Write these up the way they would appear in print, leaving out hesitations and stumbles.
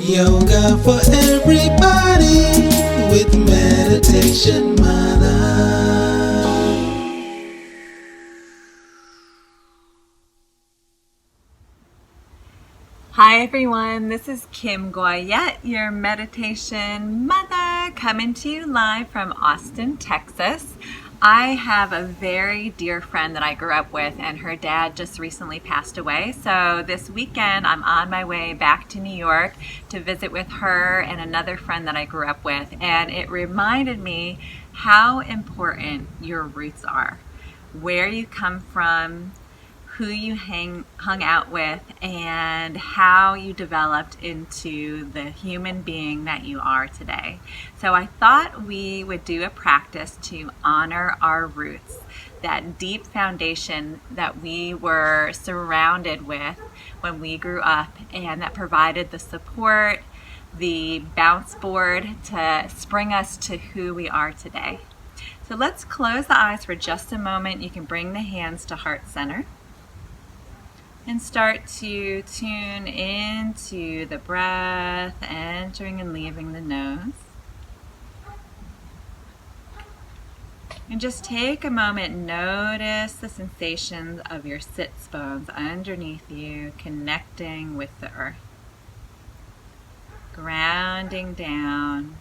Yoga for everybody with Meditation Mutha. Hi everyone, this is Kim Goyette, your Meditation Mother, coming to you live from Austin, Texas. I have a very dear friend that I grew up with, and her dad just recently passed away. So this weekend I'm on my way back to New York to visit with her and another friend that I grew up with, and it reminded me how important your roots are, where you come from, who you hung out with, and how you developed into the human being that you are today. So I thought we would do a practice to honor our roots, that deep foundation that we were surrounded with when we grew up, and that provided the support, the bounce board to spring us to who we are today. So let's close the eyes for just a moment. You can bring the hands to heart center and start to tune into the breath, entering and leaving the nose. And just take a moment, notice the sensations of your sits bones underneath you, connecting with the earth, grounding down.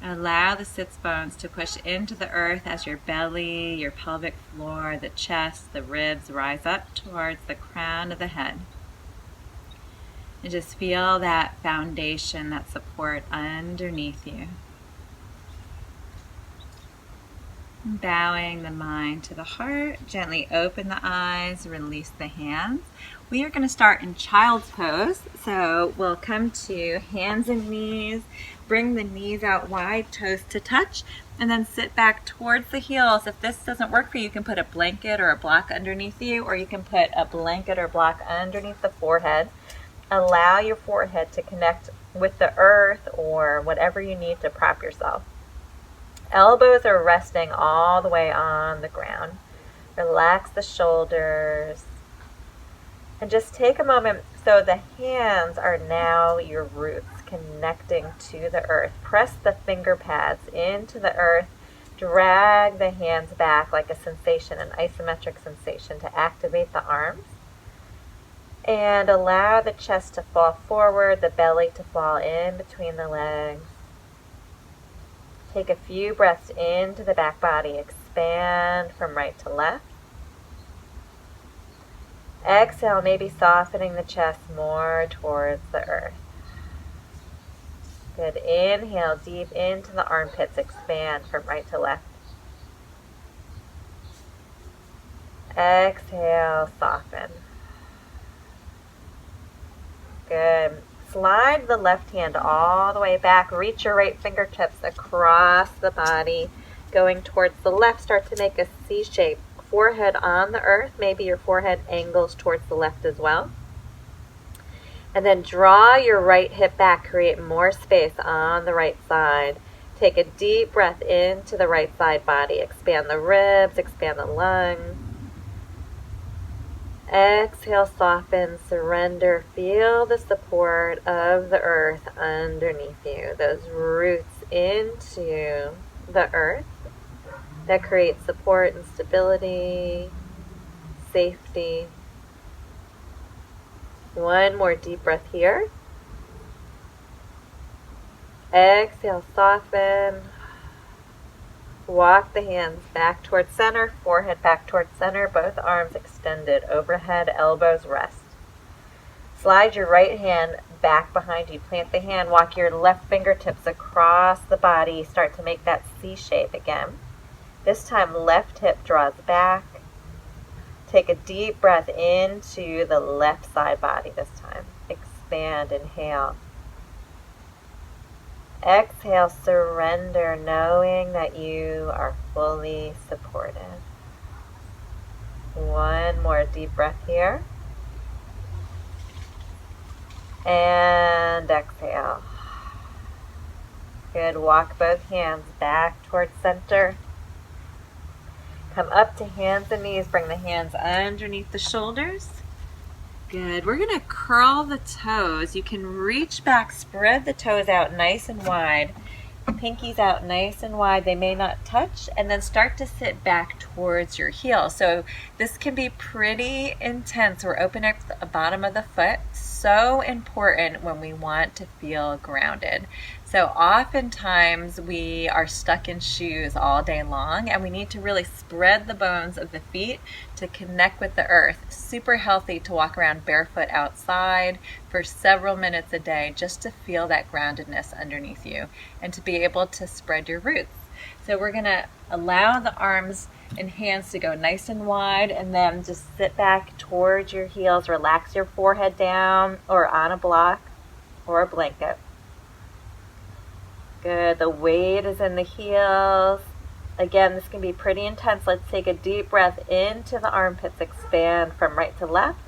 Allow the sits bones to push into the earth as your belly, your pelvic floor, the chest, the ribs rise up towards the crown of the head. And just feel that foundation, that support underneath you. Bowing the mind to the heart, gently open the eyes, release the hands. We are going to start in child's pose. So we'll come to hands and knees, bring the knees out wide, toes to touch, and then sit back towards the heels. If this doesn't work for you, you can put a blanket or a block underneath you, or you can put a blanket or block underneath the forehead. Allow your forehead to connect with the earth or whatever you need to prop yourself. Elbows are resting all the way on the ground. Relax the shoulders. And just take a moment, so the hands are now your roots connecting to the earth. Press the finger pads into the earth. Drag the hands back like a sensation, an isometric sensation, to activate the arms. And allow the chest to fall forward, the belly to fall in between the legs. Take a few breaths into the back body. Expand from right to left. Exhale, maybe softening the chest more towards the earth. Good. Inhale deep into the armpits. Expand from right to left. Exhale, soften. Good. Slide the left hand all the way back. Reach your right fingertips across the body. Going towards the left, start to make a C shape. Forehead on the earth. Maybe your forehead angles towards the left as well. And then draw your right hip back. Create more space on the right side. Take a deep breath into the right side body. Expand the ribs, expand the lungs. Exhale, soften, surrender. Feel the support of the earth underneath you. Those roots into the earth that create support and stability, safety. One more deep breath here. Exhale, soften. Walk the hands back towards center, forehead back towards center, both arms extended overhead, elbows rest. Slide your right hand back behind you. Plant the hand, walk your left fingertips across the body. Start to make that C shape again. This time, left hip draws back. Take a deep breath into the left side body this time. Expand, inhale. Exhale, surrender, knowing that you are fully supported. One more deep breath here. And exhale. Good. Walk both hands back towards center. Come up to hands and knees. Bring the hands underneath the shoulders. Good. We're going to curl the toes. You can reach back, spread the toes out nice and wide. Pinkies out nice and wide. They may not touch. And then start to sit back towards your heel. So this can be pretty intense. We're opening up the bottom of the foot. So important when we want to feel grounded. So oftentimes we are stuck in shoes all day long, and we need to really spread the bones of the feet to connect with the earth. Super healthy to walk around barefoot outside for several minutes a day just to feel that groundedness underneath you and to be able to spread your roots. So we're going to allow the arms and hands to go nice and wide, and then just sit back towards your heels. Relax your forehead down or on a block or a blanket. Good. The weight is in the heels. Again, this can be pretty intense. Let's take a deep breath into the armpits. Expand from right to left.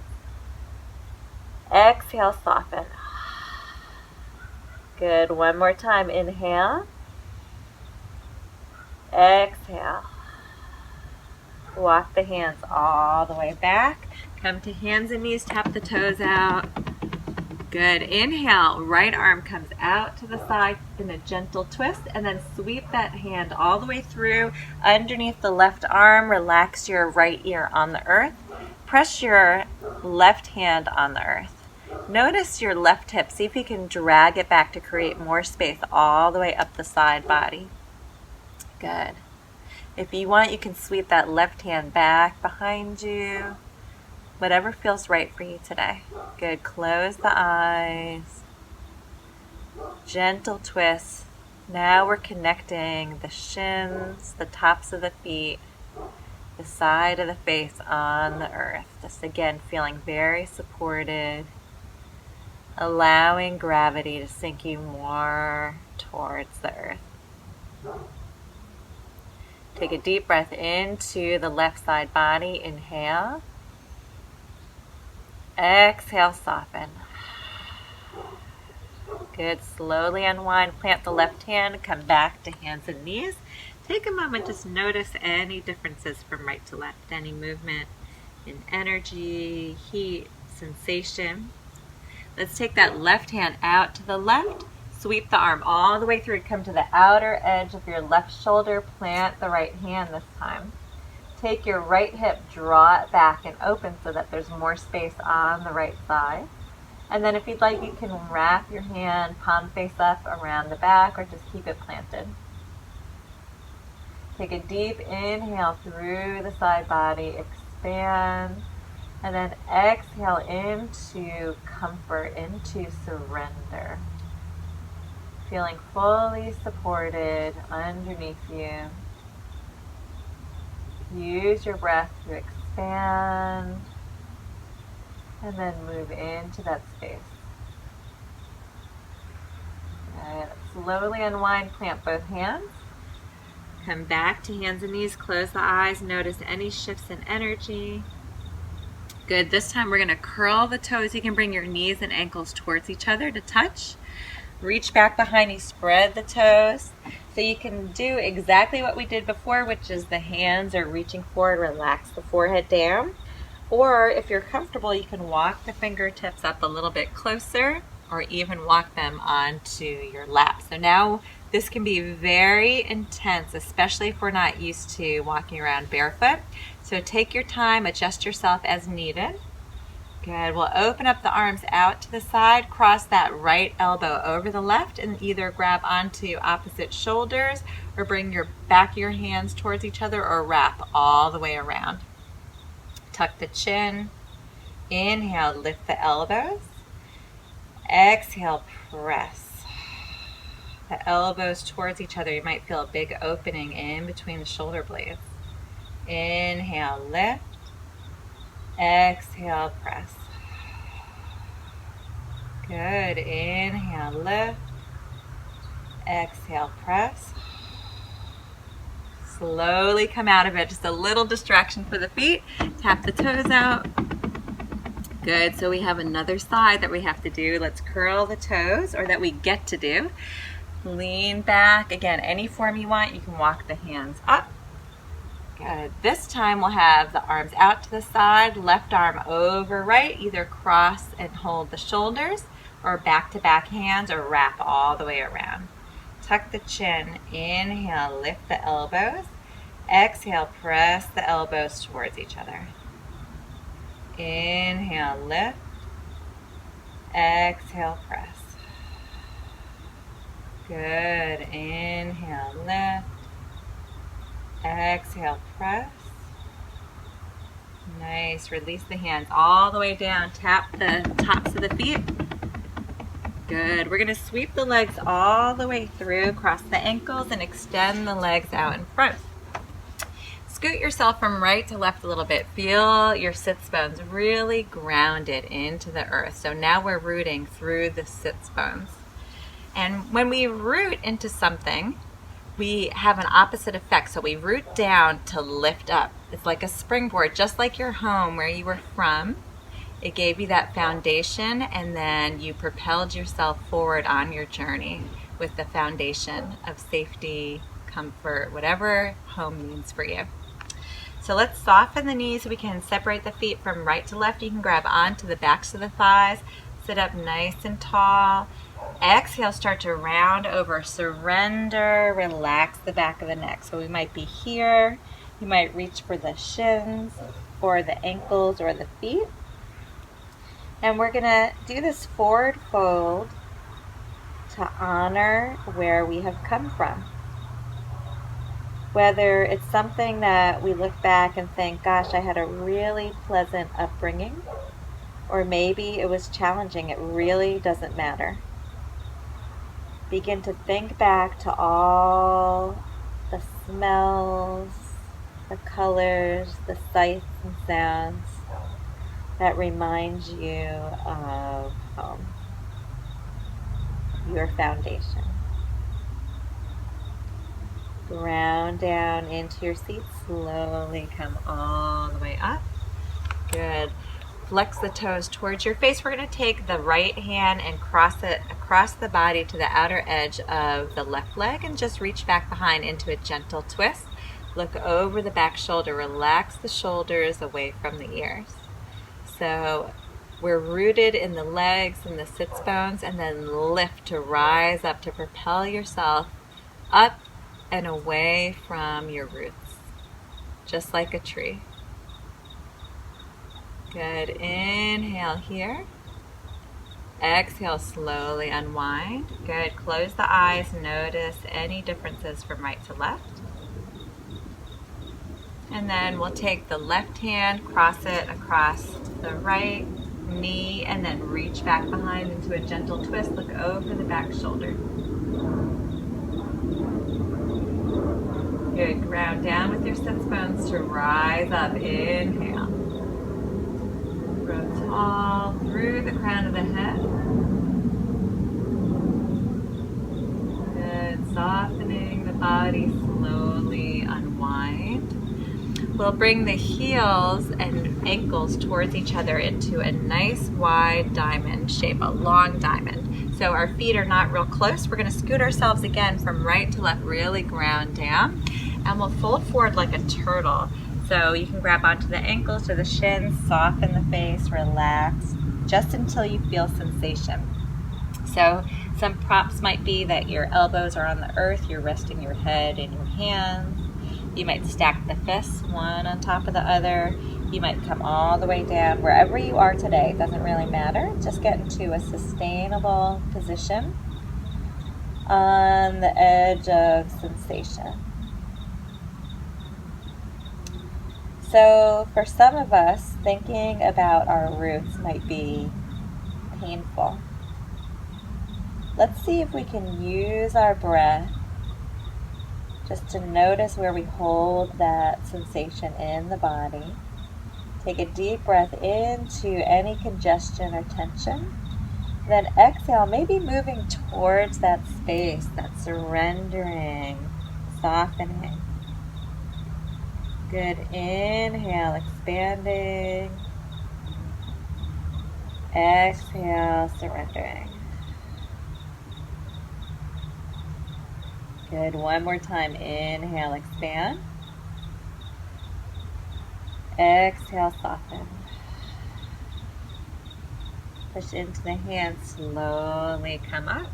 Exhale, soften. Good. One more time. Inhale. Exhale. Walk the hands all the way back. Come to hands and knees. Tap the toes out. Good. Inhale. Right arm comes out to the side in a gentle twist, and then sweep that hand all the way through underneath the left arm. Relax your right ear on the earth. Press your left hand on the earth. Notice your left hip. See if you can drag it back to create more space all the way up the side body. Good. If you want, you can sweep that left hand back behind you. Whatever feels right for you today. Good. Close the eyes. Gentle twist. Now we're connecting the shins, the tops of the feet, the side of the face on the earth. Just again, feeling very supported. Allowing gravity to sink you more towards the earth. Take a deep breath into the left side body. Inhale. Exhale, soften. Good. Slowly unwind. Plant the left hand. Come back to hands and knees. Take a moment. Just notice any differences from right to left. Any movement in energy, heat, sensation. Let's take that left hand out to the left. Sweep the arm all the way through. Come to the outer edge of your left shoulder. Plant the right hand this time. Take your right hip, draw it back and open so that there's more space on the right side. And then if you'd like, you can wrap your hand palm face up around the back, or just keep it planted. Take a deep inhale through the side body, expand, and then exhale into comfort, into surrender. Feeling fully supported underneath you. Use your breath to expand and then move into that space. Good. Slowly unwind, plant both hands. Come back to hands and knees, close the eyes, notice any shifts in energy. Good. This time we're going to curl the toes. You can bring your knees and ankles towards each other to touch. Reach back behind you, spread the toes. So you can do exactly what we did before, which is the hands are reaching forward, relax the forehead down. Or if you're comfortable, you can walk the fingertips up a little bit closer, or even walk them onto your lap. So now this can be very intense, especially if we're not used to walking around barefoot. So take your time, adjust yourself as needed. Good. We'll open up the arms out to the side, cross that right elbow over the left, and either grab onto opposite shoulders or bring your back of your hands towards each other, or wrap all the way around. Tuck the chin. Inhale, lift the elbows. Exhale, press the elbows towards each other. You might feel a big opening in between the shoulder blades. Inhale, lift. Exhale, press. Good. Inhale, lift. Exhale, press. Slowly come out of it. Just a little distraction for the feet. Tap the toes out. Good. So we have another side that we have to do. Let's curl the toes, or that we get to do. Lean back. Again, any form you want. You can walk the hands up. Good. This time we'll have the arms out to the side, left arm over right, either cross and hold the shoulders, or back to back hands, or wrap all the way around. Tuck the chin. Inhale, lift the elbows. Exhale, press the elbows towards each other. Inhale, lift. Exhale, press. Good. Inhale, lift. Exhale, press. Nice. Release the hands all the way down. Tap the tops of the feet. Good. We're going to sweep the legs all the way through, cross the ankles, and extend the legs out in front. Scoot yourself from right to left a little bit. Feel your sits bones really grounded into the earth. So now we're rooting through the sits bones. And when we root into something, we have an opposite effect. So we root down to lift up. It's like a springboard, just like your home where you were from. It gave you that foundation, and then you propelled yourself forward on your journey with the foundation of safety, comfort, whatever home means for you. So let's soften the knees so we can separate the feet from right to left. You can grab onto the backs of the thighs, sit up nice and tall. Exhale, start to round over, surrender, relax the back of the neck. So we might be here, you might reach for the shins or the ankles or the feet. And we're gonna do this forward fold to honor where we have come from. Whether it's something that we look back and think, gosh, I had a really pleasant upbringing, or maybe it was challenging, it really doesn't matter. Begin to think back to all the smells, the colors, the sights and sounds that remind you of home, your foundation. Ground down into your seat, slowly come all the way up. Good. Flex the toes towards your face. We're going to take the right hand and cross it across the body to the outer edge of the left leg and just reach back behind into a gentle twist. Look over the back shoulder. Relax the shoulders away from the ears. So we're rooted in the legs and the sits bones, and then lift to rise up to propel yourself up and away from your roots, just like a tree. Good. Inhale here. Exhale, slowly unwind. Good. Close the eyes. Notice any differences from right to left. And then we'll take the left hand, cross it across the right knee, and then reach back behind into a gentle twist. Look over the back shoulder. Good. Ground down with your sits bones to rise up. Inhale. Grow tall through the crown of the head. Good. Softening the body, slowly unwind. We'll bring the heels and ankles towards each other into a nice wide diamond shape, a long diamond. So our feet are not real close. We're going to scoot ourselves again from right to left, really ground down. And we'll fold forward like a turtle. So you can grab onto the ankles or the shins, soften the face, relax, just until you feel sensation. So some props might be that your elbows are on the earth, you're resting your head in your hands. You might stack the fists, one on top of the other. You might come all the way down. Wherever you are today, it doesn't really matter. Just get into a sustainable position on the edge of sensation. So for some of us, thinking about our roots might be painful. Let's see if we can use our breath just to notice where we hold that sensation in the body. Take a deep breath into any congestion or tension. Then exhale, maybe moving towards that space, that surrendering, softening. Good. Inhale, expanding. Exhale, surrendering. Good. One more time. Inhale, expand. Exhale, soften. Push into the hands, slowly come up.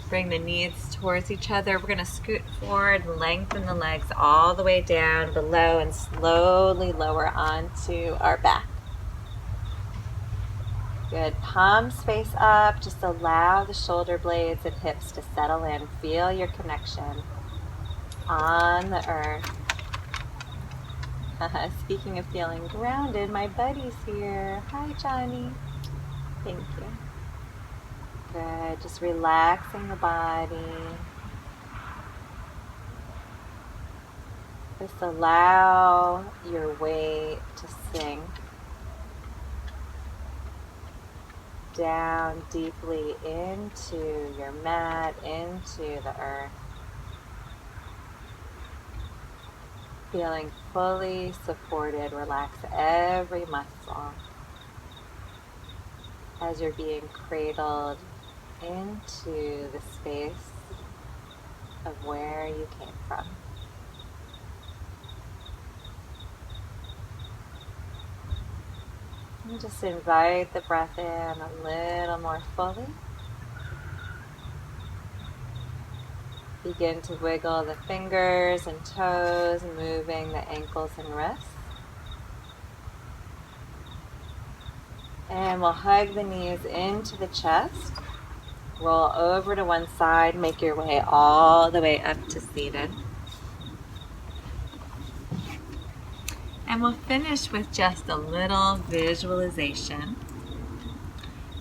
Bring the knees towards each other. We're going to scoot forward, lengthen the legs all the way down below, and slowly lower onto our back. Good. Palms face up. Just allow the shoulder blades and hips to settle in. Feel your connection on the earth. Speaking of feeling grounded, my buddy's here. Hi, Johnny. Thank you. Good. Just relaxing the body. Just allow your weight to sink down deeply into your mat, into the earth. Feeling fully supported. Relax every muscle as you're being cradled into the space of where you came from. And just invite the breath in a little more fully. Begin to wiggle the fingers and toes, moving the ankles and wrists. And we'll hug the knees into the chest. Roll over to one side, make your way all the way up to seated. And we'll finish with just a little visualization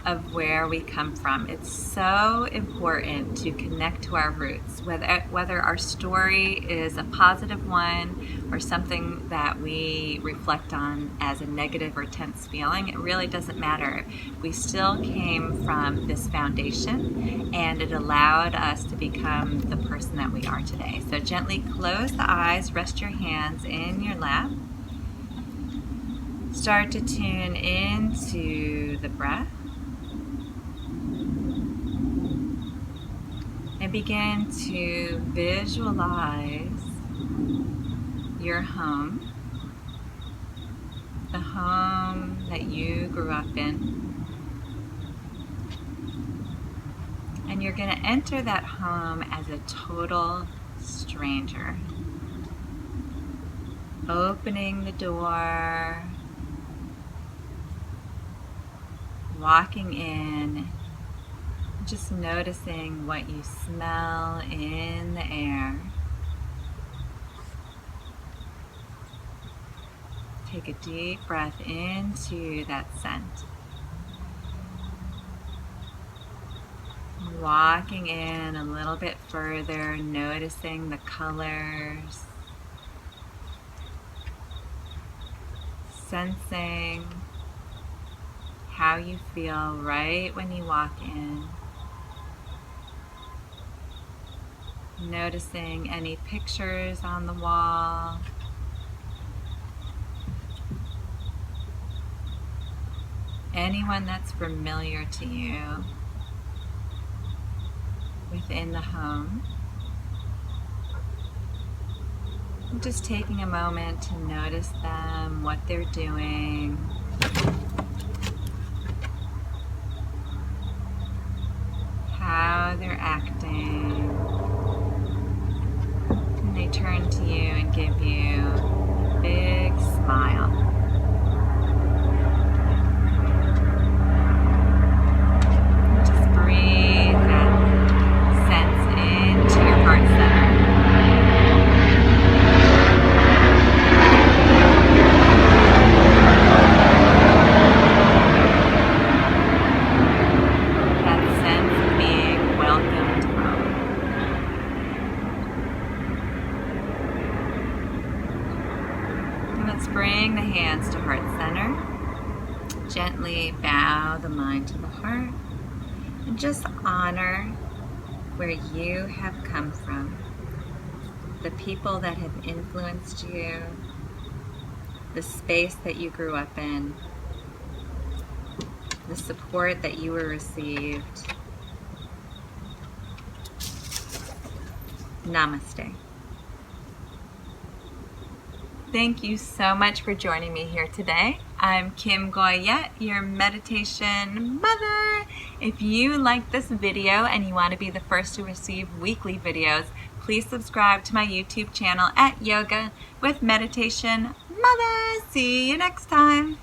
of where we come from. It's so important to connect to our roots, whether our story is a positive one or something that we reflect on as a negative or tense feeling. It really doesn't matter. We still came from this foundation, and it allowed us to become the person that we are today. So gently close the eyes, rest your hands in your lap. Start to tune into the breath. And begin to visualize your home, the home that you grew up in. And you're going to enter that home as a total stranger. Opening the door, walking in, just noticing what you smell in the air. Take a deep breath into that scent. Walking in a little bit further, noticing the colors, sensing how you feel right when you walk in. Noticing any pictures on the wall. Anyone that's familiar to you within the home. And just taking a moment to notice them, what they're doing. How they're acting. And they turn to you and give you a big smile. Just breathe that sense into your heart center. That sense of being welcomed home. And let's bring the hands to heart center. Gently bow the mind to the heart. And just honor where you have come from, the people that have influenced you, the space that you grew up in, the support that you were received. Namaste. Thank you so much for joining me here today. I'm Kim Goyette, your meditation mother. If you like this video and you want to be the first to receive weekly videos, please subscribe to my YouTube channel at Yoga with Meditation Mutha. See you next time.